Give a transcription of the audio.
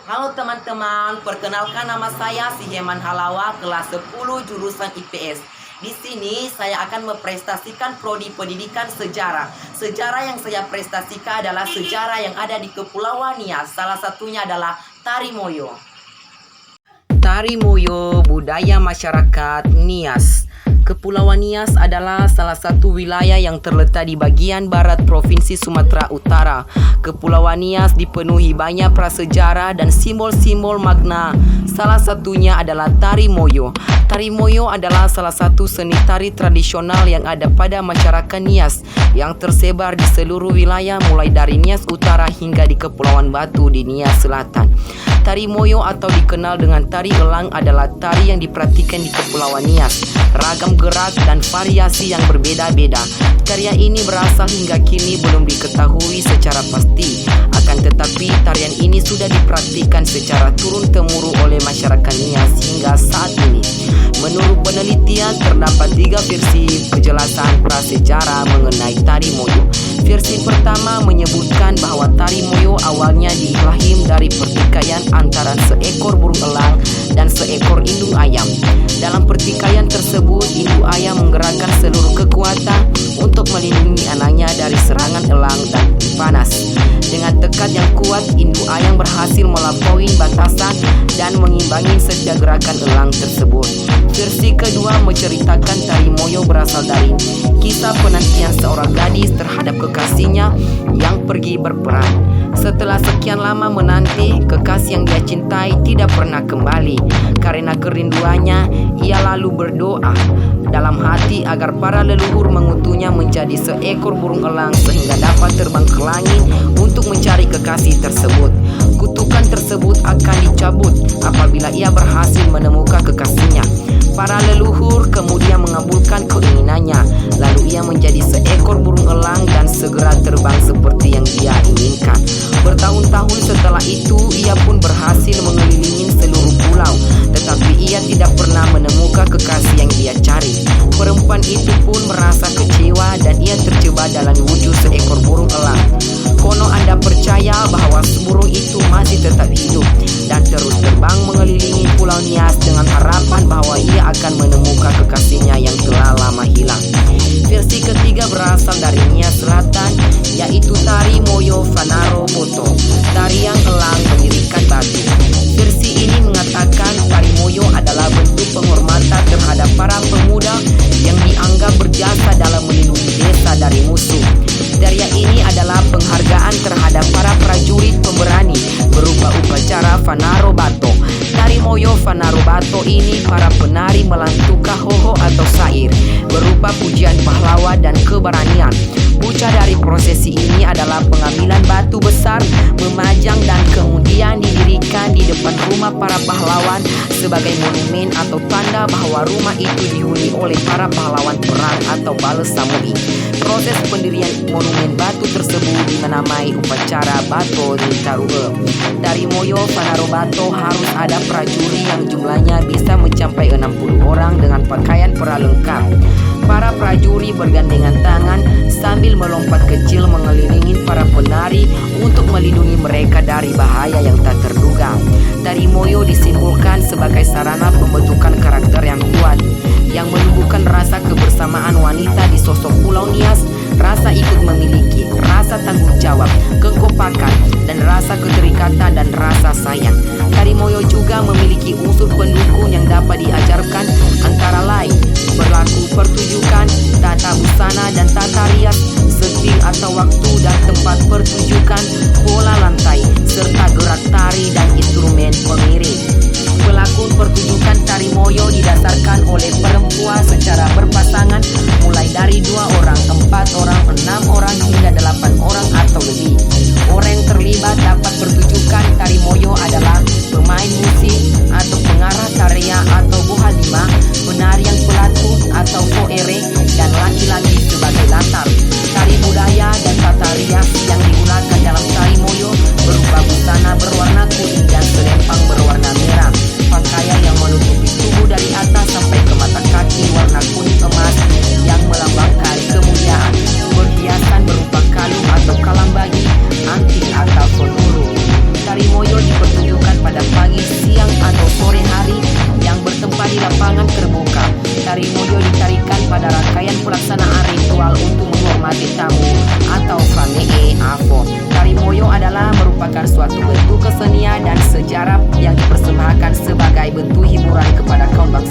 Halo teman-teman, perkenalkan nama saya Siheman Halawa, kelas 10 jurusan IPS. Di sini saya akan memprestasikan prodi pendidikan sejarah. Sejarah yang saya prestasikan adalah sejarah yang ada di Kepulauan Nias. Salah satunya adalah Tari Moyo. Tari Moyo, budaya masyarakat Nias. Kepulauan Nias adalah salah satu wilayah yang terletak di bagian barat Provinsi Sumatera Utara. Kepulauan Nias dipenuhi banyak prasejarah dan simbol-simbol makna. Salah satunya adalah Tari Moyo. Tari Moyo adalah salah satu seni tari tradisional yang ada pada masyarakat Nias yang tersebar di seluruh wilayah mulai dari Nias Utara hingga di Kepulauan Batu di Nias Selatan. Tari Moyo atau dikenal dengan tari elang adalah tari yang diperhatikan di Kepulauan Nias. Ragam gerak dan variasi yang berbeda-beda. Karya ini berasal hingga kini belum diketahui secara pasti. Akan tetapi tarian ini sudah diperhatikan secara turun-temurun oleh masyarakat Nias hingga saat ini. Menurut penelitian terdapat 3 versi kejelasan prasejarah mengenai Tari Moyo. Versi pertama menyebutkan bahwa Tari Moyo awalnya dilahir dari pertikaian antara seekor burung elang dan seekor induk ayam. Dalam pertikaian tersebut, induk ayam menggerakkan seluruh kekuatan untuk melindungi anaknya dari serangan elang dan panas. Dengan tekad yang kuat, induk ayam berhasil melampaui batasan dan mengimbangi setiap gerakan elang tersebut. Versi kedua menceritakan Tari Moyo berasal dari kisah penantian seorang gadis terhadap kekasihnya yang pergi berperang. Setelah sekian lama menanti, kekasih yang dia cintai tidak pernah kembali. Karena kerinduannya, ia lalu berdoa dalam hati agar para leluhur mengutusnya menjadi seekor burung elang sehingga dapat terbang ke langit untuk mencari kekasih tersebut. Kutukan tersebut akan dicabut apabila ia berhasil menemukan kekasihnya. Para leluhur kemudian mengabulkan keinginannya. Lalu ia menjadi seekor burung elang dan segera terbang seperti yang dia inginkan. Bertahun-tahun setelah itu, ia pun berhasil mengelilingi seluruh pulau. Tetapi ia tidak pernah menemukan kekasih yang dia cari. Perempuan itu pun merasa kecewa dan ia terjebak dalam wujud seekor burung elang. Konon Anda percaya bahwa burung itu masih tetap hidup dan terus terbang mengelilingi Pulau Nias dengan harapan bahwa ia akan menemukan kekasihnya yang telah lama hilang. Versi ketiga berasal dari Nias Selatan, yaitu Tari Moyo Fanaro Boto, tarian elang mendirikan batu. Versi ini mengatakan Tari Moyo adalah bentuk penghormatan terhadap para pemuda yang dianggap berjasa dalam melindungi desa dari musuh. Tarian ini adalah penghargaan terhadap para prajurit pemberani berupa upacara Fanaro Bato. Tari Moyo Fanaro Bato ini para penari melantunkan hoho atau syair berupa pujian pahlawan dan keberanian. Puncak dari prosesi ini adalah pengambilan batu besar, memajang dan kemudian didirikan di depan rumah para pahlawan sebagai monumen atau tanda bahwa rumah itu dihuni oleh para pahlawan perang atau bales samui. Proses pendirian monumen batu tersebut dinamai upacara Bato di Tarue. Dari Moyo Fanaro Bato harus ada prajurit yang jumlahnya bisa mencapai 60 orang dengan pakaian pralengkap. Para prajurit bergandengan tangan sambil melompat kecil mengelilingi para penari untuk melindungi mereka dari bahaya yang tak terduga. Tari Moyo disimbolkan sebagai sarana pembentukan karakter yang kuat, yang menumbuhkan rasa kebersamaan wanita di sosok Pulau Nias, rasa ikut memiliki, rasa tanggung jawab, kekompakan, dan rasa keterikatan dan rasa sayang. Tari Moyo juga memiliki unsur pendukung yang dapat diajarkan antara lain berlaku pertunjukan, tata busana dan tata rias, stil atau waktu dan tempat pertunjukan, pola lantai, serta gerak tari dan instrumen pengiring. Pelakon pertunjukan Tari Moyo didasarkan oleh perempuan secara berpasangan mulai dari 2 orang, 4 orang, 6 pada pagi, siang, atau sore hari yang bertempat di lapangan terbuka. Tari Moyo ditarikan pada rangkaian pelaksanaan ritual untuk menghormati tamu atau famee afo. Tari Moyo adalah merupakan suatu bentuk kesenian dan sejarah yang dipersembahkan sebagai bentuk hiburan kepada kaum bangsa.